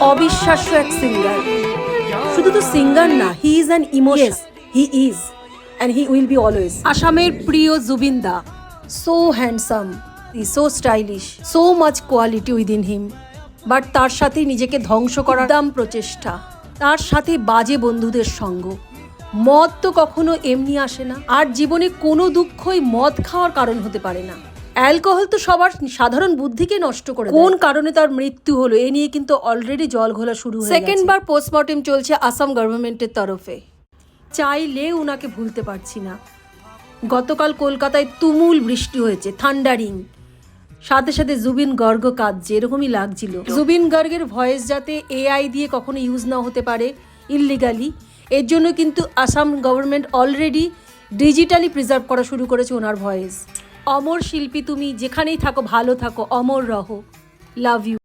অবিশ্বাস্য এক সিঙ্গার। শুধু তো সিঙ্গার না, he is an emotion. He is and he will be always. আসামের প্রিয় Zubeen da, so handsome, so stylish, so much quality within him, but তার সাথে নিজেকে ধ্বংস করার দাম প্রচেষ্টা, তার সাথে বাজে বন্ধুদের সঙ্গ। মদ তো কখনো এমনি আসে না, আর জীবনে কোনো দুঃখই মদ খাওয়ার কারণ হতে পারে না। অ্যালকোহল তো সবার সাধারণ বুদ্ধিকে নষ্ট করে। কোন কারণে তার মৃত্যু হলো এ নিয়ে কিন্তু অলরেডি জল ঘোলা শুরু হয়ে গেছে। সেকেন্ড বার পোস্টমর্টেম চলছে আসাম গভর্নমেন্টের তরফে। চাইলে উনাকে ভুলতে পারছি না। গতকাল কলকাতায় তুমুল বৃষ্টি হয়েছে, থান্ডারিং, সাথে সাথে জুবিন গর্গ কাঁদছে, এরকমই লাগছিল। জুবিন গর্গের ভয়েস যাতে এআই দিয়ে কখনো ইউজ না হতে পারে ইললিগালি, এর জন্য কিন্তু Assam government already digitally preserve করা শুরু করেছে ওনার ভয়েস। অমর শিল্পী তুমি, যেখানেই থাকো ভালো থাকো, অমর রহো, লাভ ইউ।